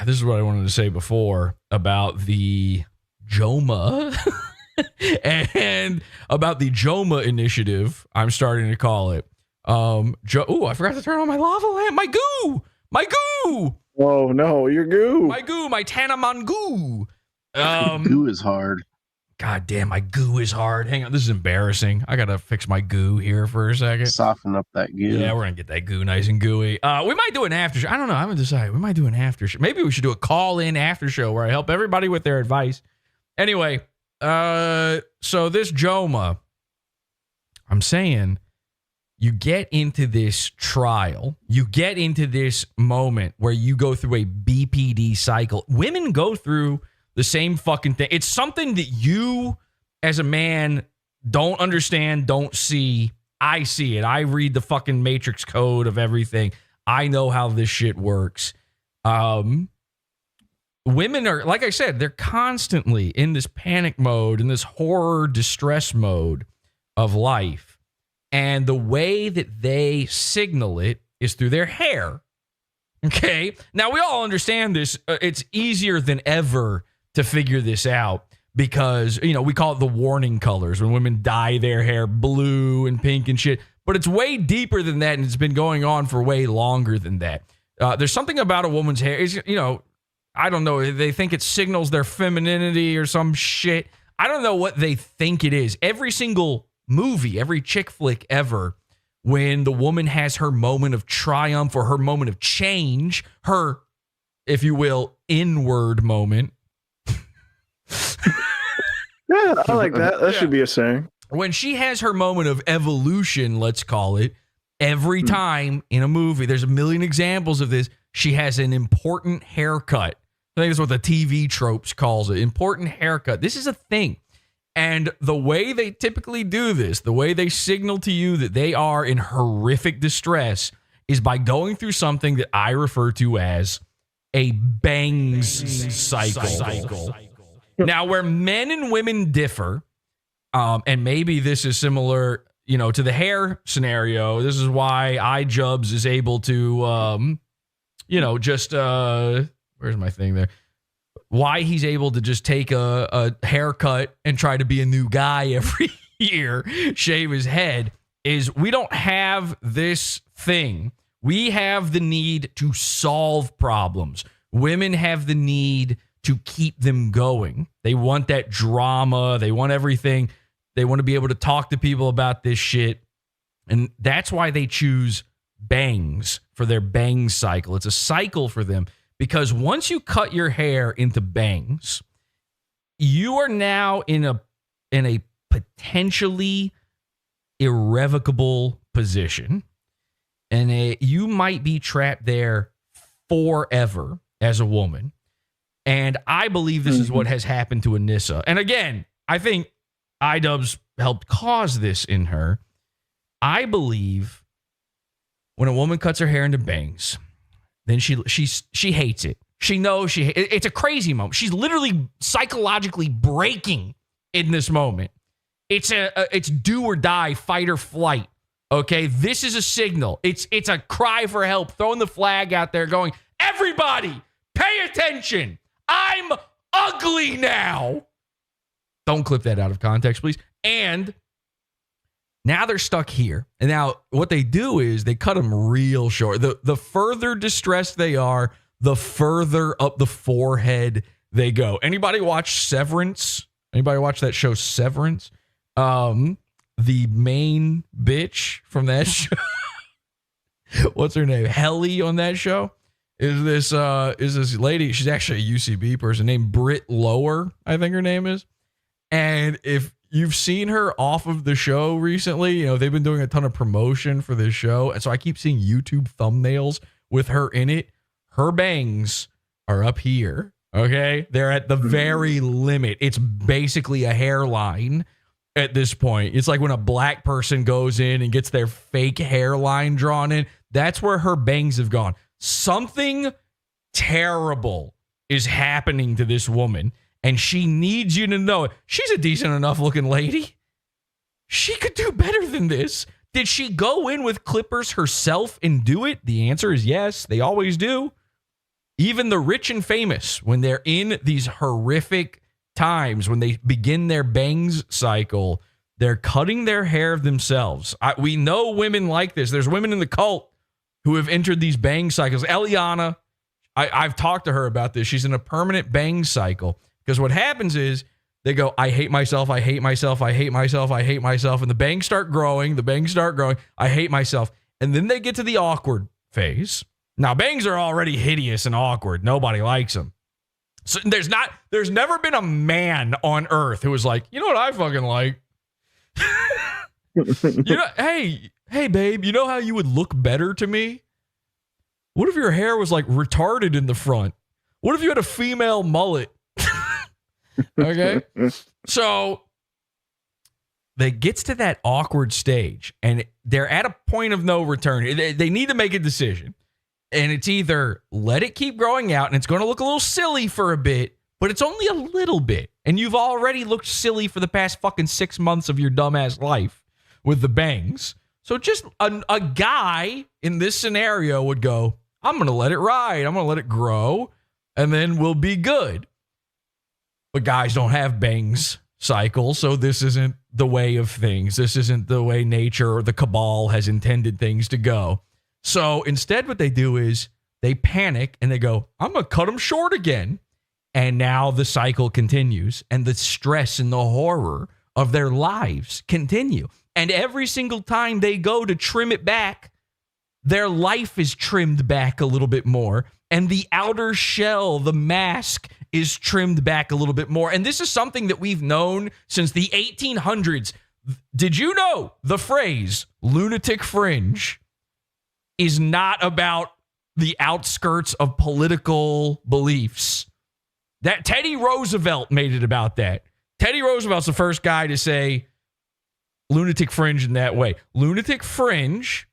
this is what I wanted to say before about the Joma and about the Joma initiative. I'm starting to call it. I forgot to turn on my lava lamp. My goo. Oh no, your goo. My Tanaman goo. Goo is hard. God damn, my goo is hard. Hang on, this is embarrassing. I gotta fix my goo here for a second. Soften up that goo. Yeah, we're gonna get that goo nice and gooey. We might do an after show. I don't know. I haven't decided. We might do an after show. Maybe we should do a call-in after show where I help everybody with their advice. Anyway, so this Joma, I'm saying, you get into this trial. You get into this moment where you go through a BPD cycle. Women go through the same fucking thing. It's something that you, as a man, don't understand, don't see. I see it. I read the fucking matrix code of everything. I know how this shit works. Women are, like I said, they're constantly in this panic mode, in this horror distress mode of life. And the way that they signal it is through their hair. Okay? Now, we all understand this. It's easier than ever to figure this out because, we call it the warning colors when women dye their hair blue and pink and shit. But it's way deeper than that, and it's been going on for way longer than that. There's something about a woman's hair. I don't know. They think it signals their femininity or some shit. I don't know what they think it is. Every single movie, every chick flick ever, when the woman has her moment of triumph or her moment of change, her, if you will, inward moment. Yeah, I like that. That should be a saying. When she has her moment of evolution, let's call it, every time in a movie, there's a million examples of this, she has an important haircut. I think that's what the TV tropes calls it. Important haircut. This is a thing. And the way they typically do this, the way they signal to you that they are in horrific distress is by going through something that I refer to as a bangs cycle. Now, where men and women differ, and maybe this is similar, to the hair scenario. This is why Ijubbz is able to, where's my thing there? Why he's able to just take a haircut and try to be a new guy every year, shave his head, is we don't have this thing. We have the need to solve problems. Women have the need to keep them going. They want that drama. They want everything. They want to be able to talk to people about this shit. And that's why they choose bangs for their bang cycle. It's a cycle for them because once you cut your hair into bangs, you are now in a potentially irrevocable position. And you might be trapped there forever as a woman. And I believe this is what has happened to Anissa. And again, I think Ijubbz helped cause this in her. I believe when a woman cuts her hair into bangs, then she hates it. She knows it's a crazy moment. She's literally psychologically breaking in this moment. It's do or die, fight or flight. Okay, this is a signal. It's a cry for help, throwing the flag out there, going, everybody, pay attention. I'm ugly now. Don't clip that out of context, please. And now they're stuck here. And now what they do is they cut them real short. The further distressed they are, the further up the forehead they go. Anybody watch Severance? Anybody watch that show Severance? The main bitch from that show. What's her name? Helly on that show is this lady. She's actually a UCB person named Britt Lower, I think her name is. And if you've seen her off of the show recently, they've been doing a ton of promotion for this show. And so I keep seeing YouTube thumbnails with her in it. Her bangs are up here. Okay. They're at the very limit. It's basically a hairline at this point. It's like when a black person goes in and gets their fake hairline drawn in. That's where her bangs have gone. Something terrible is happening to this woman. And she needs you to know it. She's a decent enough looking lady. She could do better than this. Did she go in with clippers herself and do it? The answer is yes. They always do. Even the rich and famous, when they're in these horrific times, when they begin their bangs cycle, they're cutting their hair themselves. We know women like this. There's women in the cult who have entered these bang cycles. Eliana, I've talked to her about this. She's in a permanent bang cycle because what happens is they go, I hate myself, I hate myself, I hate myself, I hate myself. And the bangs start growing. I hate myself. And then they get to the awkward phase. Now, bangs are already hideous and awkward. Nobody likes them. So there's never been a man on earth who was like, you know what I fucking like? Hey, babe, you know how you would look better to me? What if your hair was like retarded in the front? What if you had a female mullet? Okay. So they gets to that awkward stage and they're at a point of no return. They need to make a decision. And it's either let it keep growing out and it's going to look a little silly for a bit, but it's only a little bit. And you've already looked silly for the past fucking 6 months of your dumbass life with the bangs. So just a guy in this scenario would go, I'm going to let it ride. I'm going to let it grow and then we'll be good. But guys don't have bangs cycle, so this isn't the way of things. This isn't the way nature or the Kabal has intended things to go. So instead what they do is they panic and they go, I'm going to cut them short again. And now the cycle continues and the stress and the horror of their lives continue. And every single time they go to trim it back, their life is trimmed back a little bit more. And the outer shell, the mask, is trimmed back a little bit more. And this is something that we've known since the 1800s. Did you know the phrase lunatic fringe is not about the outskirts of political beliefs? That Teddy Roosevelt made it about that. Teddy Roosevelt's the first guy to say lunatic fringe in that way. Lunatic fringe,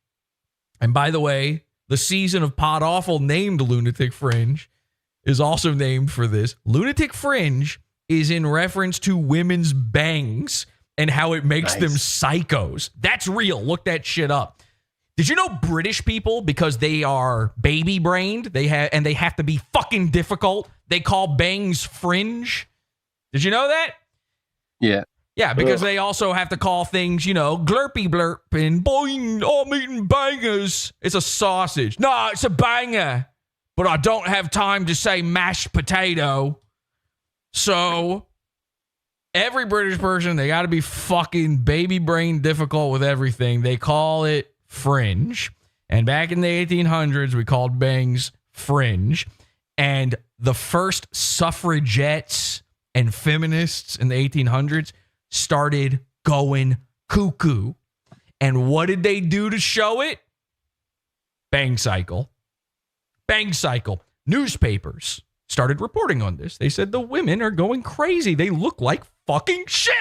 and by the way, the season of Pod Awful named Lunatic Fringe is also named for this. Lunatic Fringe is in reference to women's bangs and how it makes them psychos. That's real. Look that shit up. Did you know British people, because they are baby brained, they have to be fucking difficult, they call bangs fringe? Did you know that? Yeah. Yeah, because they also have to call things, glurpy blurp and boing, I'm eating bangers. It's a sausage. No, it's a banger. But I don't have time to say mashed potato. So every British person, they got to be fucking baby brain difficult with everything. They call it fringe. And back in the 1800s, we called bangs fringe. And the first suffragettes and feminists in the 1800s started going cuckoo. And what did they do to show it? Bang cycle. Bang cycle. Newspapers started reporting on this. They said the women are going crazy. They look like fucking shit.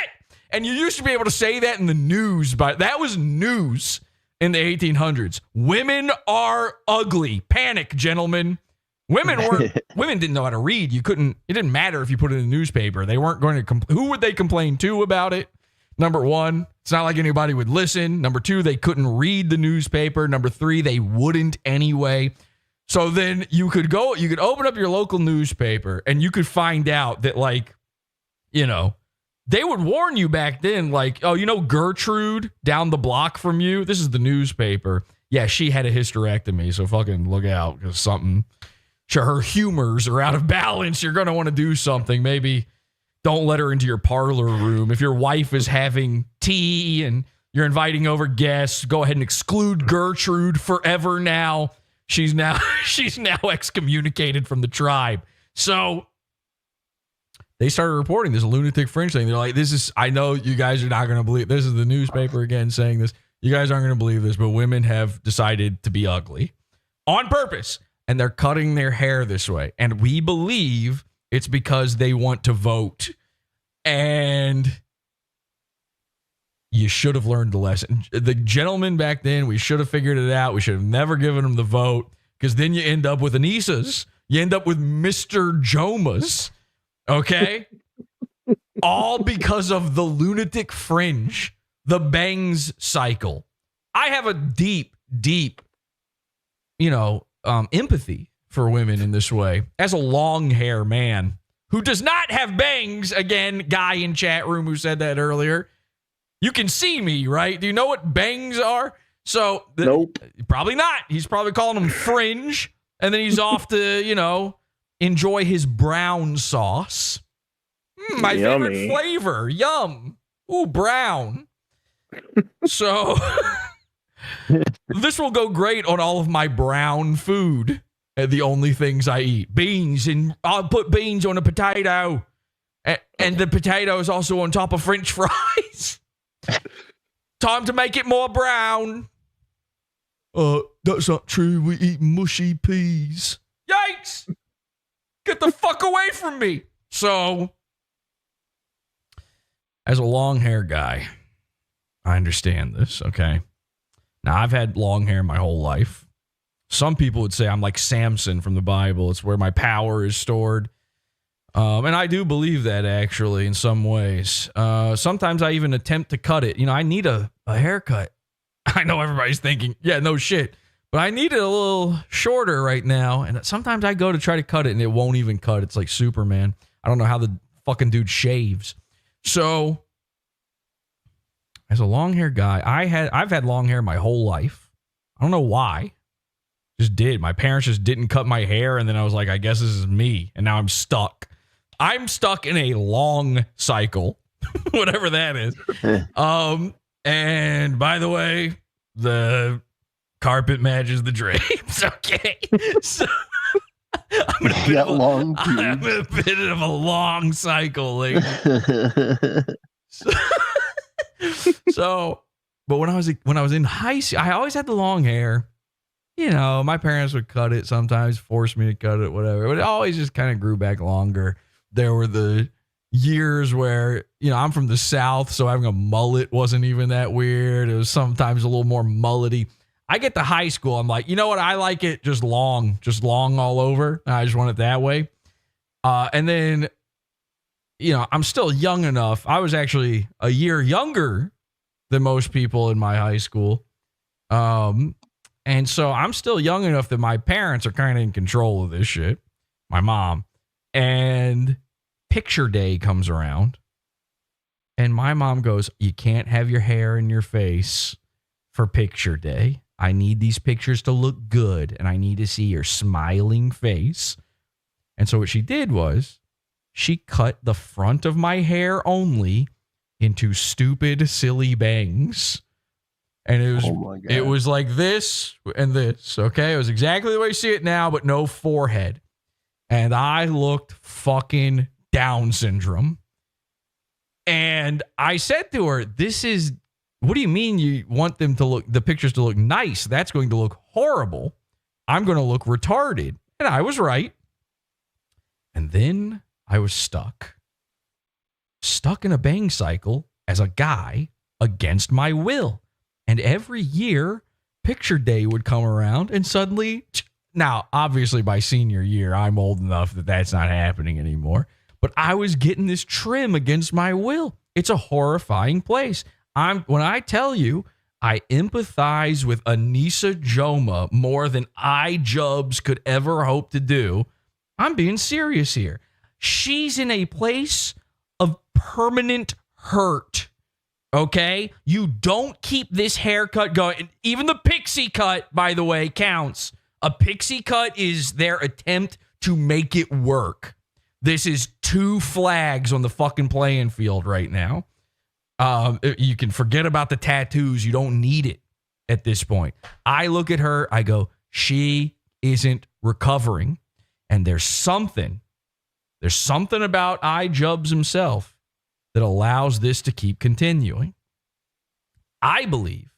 And you used to be able to say that in the news, but that was news in the 1800s. Women are ugly. Panic, gentlemen. Women didn't know how to read. It didn't matter if you put it in a newspaper. They weren't going to who would they complain to about it? Number one, it's not like anybody would listen. Number two, they couldn't read the newspaper. Number three, they wouldn't anyway. So then you could open up your local newspaper and you could find out that they would warn you back then, Gertrude down the block from you. This is the newspaper. Yeah, she had a hysterectomy, so fucking look out because her humors are out of balance. You're going to want to do something. Maybe don't let her into your parlor room. If your wife is having tea and you're inviting over guests, go ahead and exclude Gertrude forever now. She's now excommunicated from the tribe. So they started reporting this lunatic fringe thing. They're like, I know you guys are not going to believe, this is the newspaper again saying this. You guys aren't going to believe this, but women have decided to be ugly on purpose. And they're cutting their hair this way. And we believe it's because they want to vote. And you should have learned the lesson. The gentlemen back then, we should have figured it out. We should have never given them the vote. Because then you end up with Anisas. You end up with Mr. Jomas. Okay? All because of the lunatic fringe. The bangs cycle. I have a deep, empathy for women in this way. As a long hair man who does not have bangs, again, guy in chat room who said that earlier, you can see me, right? Do you know what bangs are? So, Nope. Probably not. He's probably calling them fringe, and then he's off to, enjoy his brown sauce. My favorite flavor. Yum. Ooh, brown. So, this will go great on all of my brown food. The only things I eat. Beans, and I'll put beans on a potato. And the potato is also on top of French fries. Time to make it more brown. That's not true. We eat mushy peas. Yikes! Get the fuck away from me. So, as a long hair guy, I understand this, okay? Now, I've had long hair my whole life. Some people would say I'm like Samson from the Bible. It's where my power is stored. And I do believe that, actually, in some ways. Sometimes I even attempt to cut it. I need a haircut. I know everybody's thinking, yeah, no shit. But I need it a little shorter right now. And sometimes I go to try to cut it, and it won't even cut. It's like Superman. I don't know how the fucking dude shaves. So, as a long hair guy, I've had long hair my whole life. I don't know why. Just did. My parents just didn't cut my hair, and then I was like, I guess this is me. And now I'm stuck. I'm stuck in a long cycle, whatever that is. And by the way, the carpet matches the drapes. Okay. So I'm in a bit of a long cycle lately. But when I was in high school, I always had the long hair. My parents would cut it sometimes, force me to cut it, whatever. But it always just kind of grew back longer. There were the years where, I'm from the South, so having a mullet wasn't even that weird. It was sometimes a little more mullety. I get to high school, I'm like, you know what? I like it just long all over. I just want it that way. And then, I'm still young enough. I was actually a year younger than most people in my high school. And so I'm still young enough that my parents are kind of in control of this shit. My mom. And picture day comes around. And my mom goes, you can't have your hair in your face for picture day. I need these pictures to look good. And I need to see your smiling face. And so what she did was she cut the front of my hair only into stupid, silly bangs. And it was like this and this, okay? It was exactly the way you see it now, but no forehead. And I looked fucking Down syndrome. And I said to her, what do you mean you want the pictures to look nice? That's going to look horrible. I'm going to look retarded. And I was right. And then I was stuck in a bang cycle as a guy against my will. And every year, picture day would come around, and suddenly, now, obviously by senior year, I'm old enough that that's not happening anymore, but I was getting this trim against my will. It's a horrifying place. When I tell you, I empathize with Anissa Joma more than Ijubbz could ever hope to do. I'm being serious here. She's in a place of permanent hurt. Okay? You don't keep this haircut going. Even the pixie cut, by the way, counts. A pixie cut is their attempt to make it work. This is 2 flags on the fucking playing field right now. You can forget about the tattoos. You don't need it at this point. I look at her. I go, she isn't recovering. And there's something about Ijubbz himself that allows this to keep continuing. I believe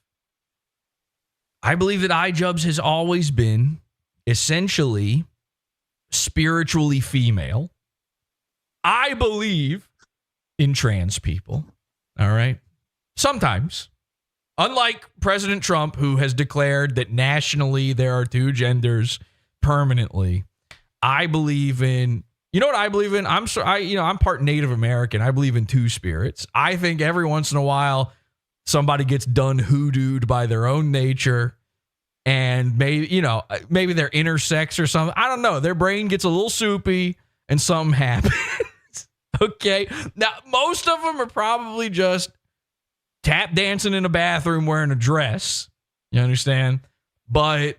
that Ijubbz has always been essentially spiritually female. I believe in trans people. All right. Sometimes. Unlike President Trump, who has declared that nationally there are 2 genders permanently, I believe in, you know what I believe in? I'm part Native American. I believe in 2 spirits. I think every once in a while somebody gets done hoodooed by their own nature, and maybe they're intersex or something. I don't know. Their brain gets a little soupy and something happens. Okay. Now, most of them are probably just tap dancing in a bathroom wearing a dress. You understand? But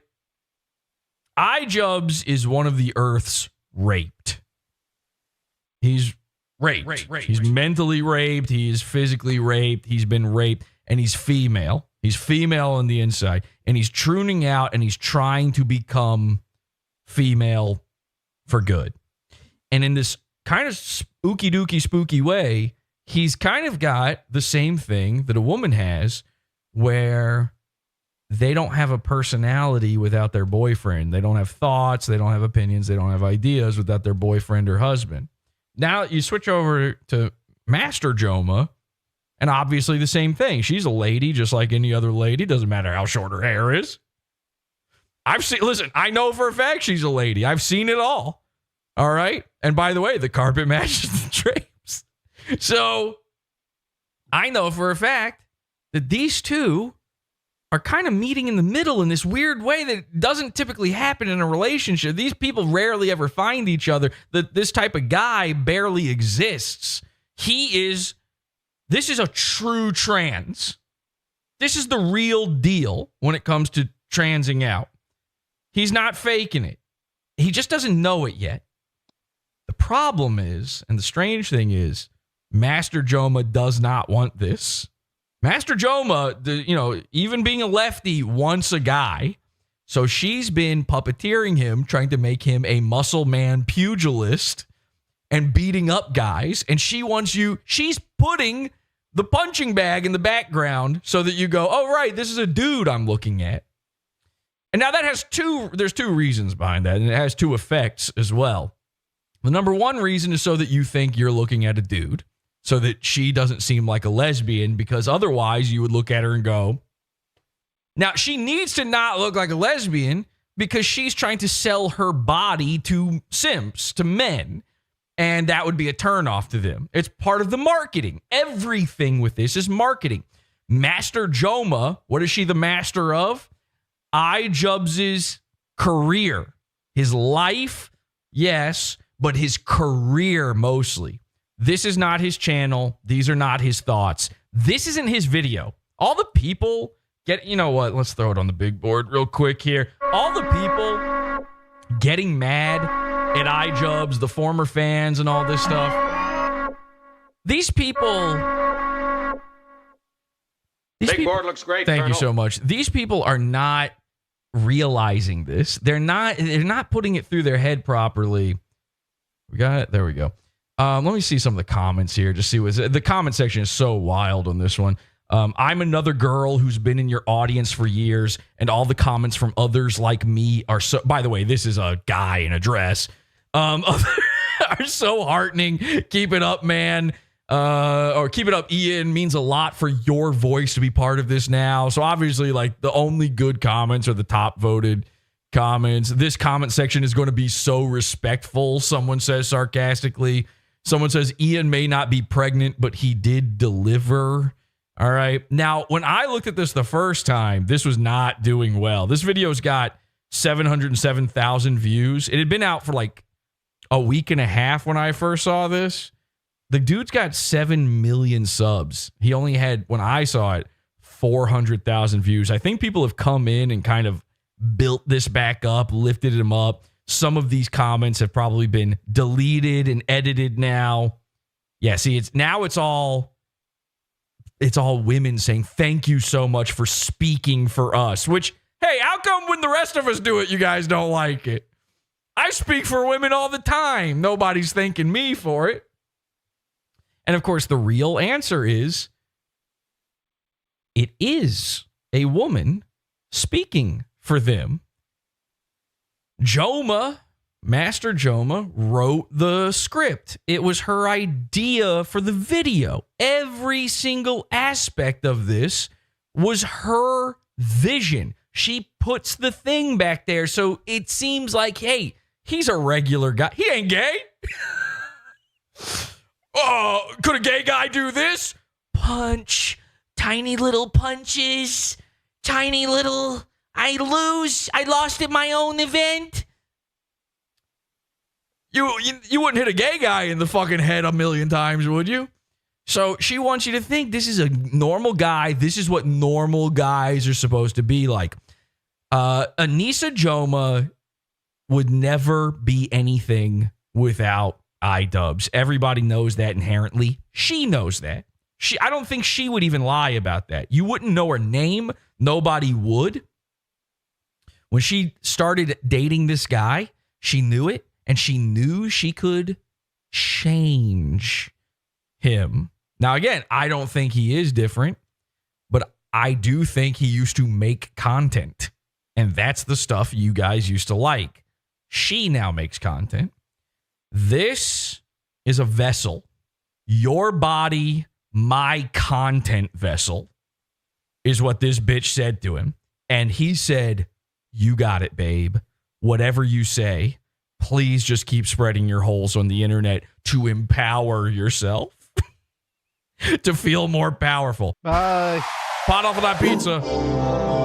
Ijubbz is one of the Earth's raped. He's raped. He's mentally raped. He's physically raped. He's been raped. And he's female. He's female on the inside. And he's tuning out and he's trying to become female for good. And in this kind of spooky dooky spooky way, he's kind of got the same thing that a woman has, where they don't have a personality without their boyfriend. They don't have thoughts. They don't have opinions. They don't have ideas without their boyfriend or husband. Now you switch over to Master Joma, and obviously the same thing. She's a lady just like any other lady. Doesn't matter how short her hair is. Listen, I know for a fact she's a lady. I've seen it all. All right. And by the way, the carpet matches the drapes. So I know for a fact that these two are kind of meeting in the middle in this weird way that doesn't typically happen in a relationship. These people rarely ever find each other. This type of guy barely exists. This is a true trans. This is the real deal when it comes to transing out. He's not faking it. He just doesn't know it yet. The problem is, and the strange thing is, Master Joma does not want this. Master Joma, even being a lefty, wants a guy. So she's been puppeteering him, trying to make him a muscle man pugilist and beating up guys. And she wants you, she's putting the punching bag in the background so that you go, oh, right, this is a dude I'm looking at. And now there's two reasons behind that, and it has two effects as well. The number one reason is so that you think you're looking at a dude, so that she doesn't seem like a lesbian, because otherwise you would look at her and go, now she needs to not look like a lesbian because she's trying to sell her body to simps, to men, and that would be a turnoff to them. It's part of the marketing. Everything with this is marketing. Master Joma, what is she the master of? Ijubbz's career. His life, yes, but his career mostly. This is not his channel. These are not his thoughts. This isn't his video. All the people you know what? Let's throw it on the big board real quick here. All the people getting mad at Ijubbz, the former fans and all this stuff. These people... Big board looks great. Thank Colonel. you so much. These people are not realizing this. They're not putting it through their head properly. We got it. There we go. Let me see some of the comments here. Just see the comment section is so wild on this one. I'm another girl who's been in your audience for years, and all the comments from others like me are so. By the way, this is a guy in a dress. Are so heartening. Keep it up, man. Or keep it up, Ian. Means a lot for your voice to be part of this now. So obviously, like, the only good comments are the top voted comments. This comment section is going to be so respectful. Someone says sarcastically. Someone says Ian may not be pregnant, but he did deliver. All right. Now, when I looked at this the first time, this was not doing well. This video's got 707,000 views. It had been out for like a week and a half when I first saw this. The dude's got 7 million subs. He only had, when I saw it, 400,000 views. I think people have come in and kind of built this back up, lifted him up. Some of these comments have probably been deleted and edited now. Yeah, see, it's all women saying, thank you so much for speaking for us. Which, hey, how come when the rest of us do it, you guys don't like it? I speak for women all the time. Nobody's thanking me for it. And of course, the real answer is, it is a woman speaking for them. Master Joma wrote the script. It was her idea for the video. Every single aspect of this was her vision. She puts the thing back there, so it seems like, hey, he's a regular guy. He ain't gay. Oh, could a gay guy do this? Punch. Tiny little punches. Tiny little... I lose. I lost at my own event. You wouldn't hit a gay guy in the fucking head a million times, would you? So she wants you to think this is a normal guy. This is what normal guys are supposed to be like. Anissa Joma would never be anything without Ijubbz. Everybody knows that inherently. She knows that. I don't think she would even lie about that. You wouldn't know her name. Nobody would. When she started dating this guy, she knew it, and she knew she could change him. Now, again, I don't think he is different, but I do think he used to make content, and that's the stuff you guys used to like. She now makes content. This is a vessel. Your body, my content vessel, is what this bitch said to him. And he said, you got it, babe. Whatever you say, please just keep spreading your holes on the internet to empower yourself, to feel more powerful. Bye. Podawful.pizza.